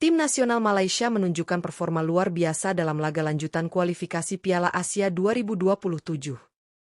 Tim nasional Malaysia menunjukkan performa luar biasa dalam laga lanjutan kualifikasi Piala Asia 2027.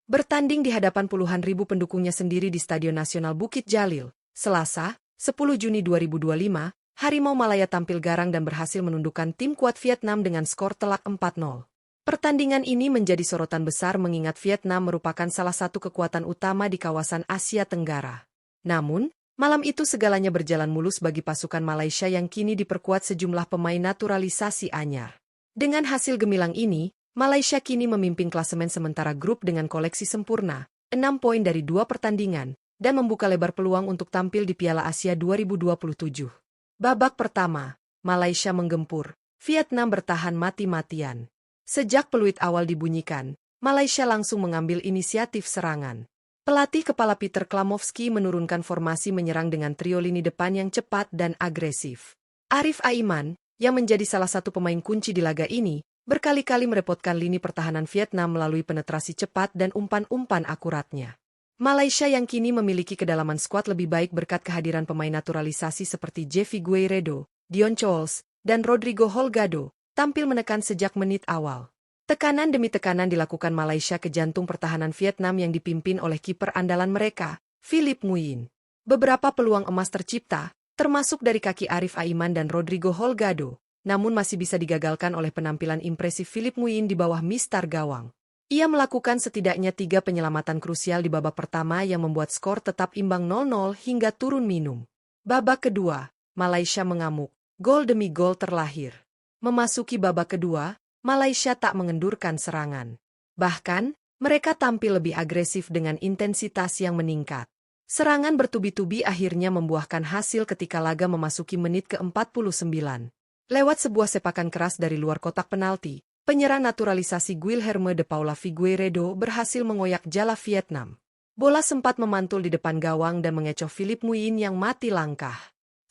Bertanding di hadapan puluhan ribu pendukungnya sendiri di Stadion Nasional Bukit Jalil, Selasa, 10 Juni 2025, Harimau Malaya tampil garang dan berhasil menundukkan tim kuat Vietnam dengan skor telak 4-0. Pertandingan ini menjadi sorotan besar mengingat Vietnam merupakan salah satu kekuatan utama di kawasan Asia Tenggara. Namun, malam itu segalanya berjalan mulus bagi pasukan Malaysia yang kini diperkuat sejumlah pemain naturalisasi anyar. Dengan hasil gemilang ini, Malaysia kini memimpin klasemen sementara grup dengan koleksi sempurna, 6 poin dari 2 pertandingan, dan membuka lebar peluang untuk tampil di Piala Asia 2027. Babak pertama, Malaysia menggempur, Vietnam bertahan mati-matian. Sejak peluit awal dibunyikan, Malaysia langsung mengambil inisiatif serangan. Pelatih kepala Peter Klamovski menurunkan formasi menyerang dengan trio lini depan yang cepat dan agresif. Arif Aiman, yang menjadi salah satu pemain kunci di laga ini, berkali-kali merepotkan lini pertahanan Vietnam melalui penetrasi cepat dan umpan-umpan akuratnya. Malaysia yang kini memiliki kedalaman skuad lebih baik berkat kehadiran pemain naturalisasi seperti Jeffy Guerreiro, Dion Chols, dan Rodrigo Holgado, tampil menekan sejak menit awal. Tekanan demi tekanan dilakukan Malaysia ke jantung pertahanan Vietnam yang dipimpin oleh kiper andalan mereka, Philip Nguyen. Beberapa peluang emas tercipta, termasuk dari kaki Arif Aiman dan Rodrigo Holgado, namun masih bisa digagalkan oleh penampilan impresif Philip Nguyen di bawah mistar gawang. Ia melakukan setidaknya 3 penyelamatan krusial di babak pertama yang membuat skor tetap imbang 0-0 hingga turun minum. Babak kedua, Malaysia mengamuk, gol demi gol terlahir. Memasuki babak kedua, Malaysia tak mengendurkan serangan. Bahkan, mereka tampil lebih agresif dengan intensitas yang meningkat. Serangan bertubi-tubi akhirnya membuahkan hasil ketika laga memasuki menit ke-49. Lewat sebuah sepakan keras dari luar kotak penalti, penyerang naturalisasi Guilherme de Paula Figueiredo berhasil mengoyak jala Vietnam. Bola sempat memantul di depan gawang dan mengecoh Philip Nguyen yang mati langkah.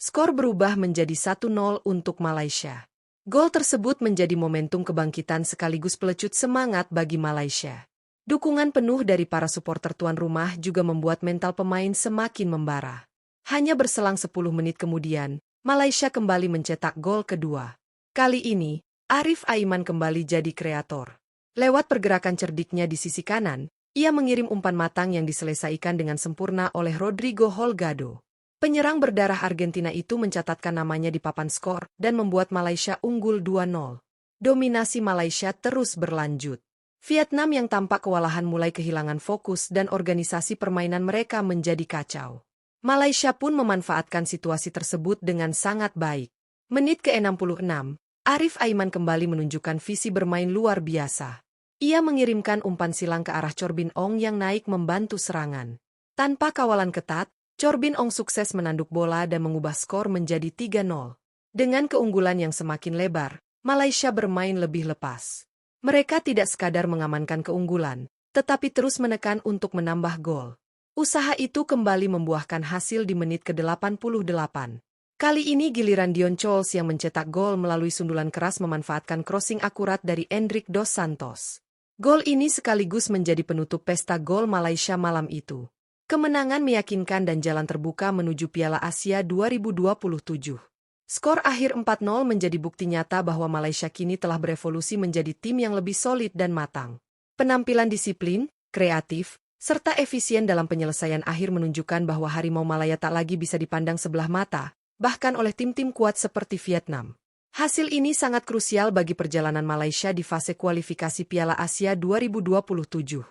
Skor berubah menjadi 1-0 untuk Malaysia. Gol tersebut menjadi momentum kebangkitan sekaligus pelecut semangat bagi Malaysia. Dukungan penuh dari para supporter tuan rumah juga membuat mental pemain semakin membara. Hanya berselang 10 menit kemudian, Malaysia kembali mencetak gol kedua. Kali ini, Arif Aiman kembali jadi kreator. Lewat pergerakan cerdiknya di sisi kanan, ia mengirim umpan matang yang diselesaikan dengan sempurna oleh Rodrigo Holgado. Penyerang berdarah Argentina itu mencatatkan namanya di papan skor dan membuat Malaysia unggul 2-0. Dominasi Malaysia terus berlanjut. Vietnam yang tampak kewalahan mulai kehilangan fokus dan organisasi permainan mereka menjadi kacau. Malaysia pun memanfaatkan situasi tersebut dengan sangat baik. Menit ke-66, Arif Aiman kembali menunjukkan visi bermain luar biasa. Ia mengirimkan umpan silang ke arah Corbin Ong yang naik membantu serangan. Tanpa kawalan ketat, Corbin Ong sukses menanduk bola dan mengubah skor menjadi 3-0. Dengan keunggulan yang semakin lebar, Malaysia bermain lebih lepas. Mereka tidak sekadar mengamankan keunggulan, tetapi terus menekan untuk menambah gol. Usaha itu kembali membuahkan hasil di menit ke-88. Kali ini giliran Dion Chols yang mencetak gol melalui sundulan keras memanfaatkan crossing akurat dari Endrick Dos Santos. Gol ini sekaligus menjadi penutup pesta gol Malaysia malam itu. Kemenangan meyakinkan dan jalan terbuka menuju Piala Asia 2027. Skor akhir 4-0 menjadi bukti nyata bahwa Malaysia kini telah berevolusi menjadi tim yang lebih solid dan matang. Penampilan disiplin, kreatif, serta efisien dalam penyelesaian akhir menunjukkan bahwa Harimau Malaya tak lagi bisa dipandang sebelah mata, bahkan oleh tim-tim kuat seperti Vietnam. Hasil ini sangat krusial bagi perjalanan Malaysia di fase kualifikasi Piala Asia 2027.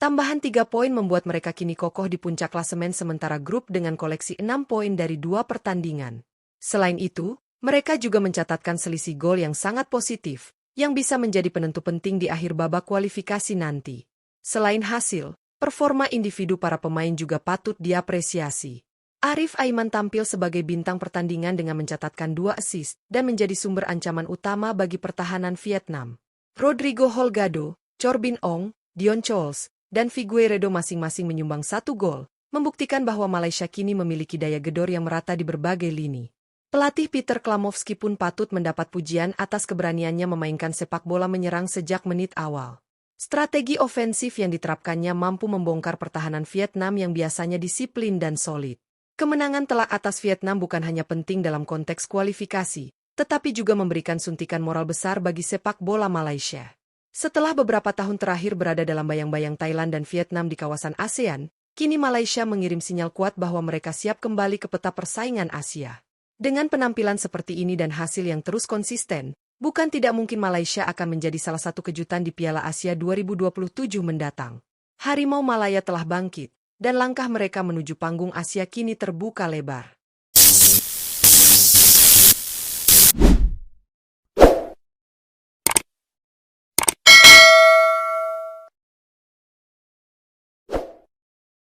Tambahan 3 poin membuat mereka kini kokoh di puncak klasemen sementara grup dengan koleksi 6 poin dari 2 pertandingan. Selain itu, mereka juga mencatatkan selisih gol yang sangat positif, yang bisa menjadi penentu penting di akhir babak kualifikasi nanti. Selain hasil, performa individu para pemain juga patut diapresiasi. Arif Aiman tampil sebagai bintang pertandingan dengan mencatatkan 2 assist dan menjadi sumber ancaman utama bagi pertahanan Vietnam. Rodrigo Holgado, Corbin Ong, Dion Chols, dan Figueiredo masing-masing menyumbang 1 gol, membuktikan bahwa Malaysia kini memiliki daya gedor yang merata di berbagai lini. Pelatih Peter Klamovski pun patut mendapat pujian atas keberaniannya memainkan sepak bola menyerang sejak menit awal. Strategi ofensif yang diterapkannya mampu membongkar pertahanan Vietnam yang biasanya disiplin dan solid. Kemenangan telak atas Vietnam bukan hanya penting dalam konteks kualifikasi, tetapi juga memberikan suntikan moral besar bagi sepak bola Malaysia. Setelah beberapa tahun terakhir berada dalam bayang-bayang Thailand dan Vietnam di kawasan ASEAN, kini Malaysia mengirim sinyal kuat bahwa mereka siap kembali ke peta persaingan Asia. Dengan penampilan seperti ini dan hasil yang terus konsisten, bukan tidak mungkin Malaysia akan menjadi salah satu kejutan di Piala Asia 2027 mendatang. Harimau Malaya telah bangkit, dan langkah mereka menuju panggung Asia kini terbuka lebar.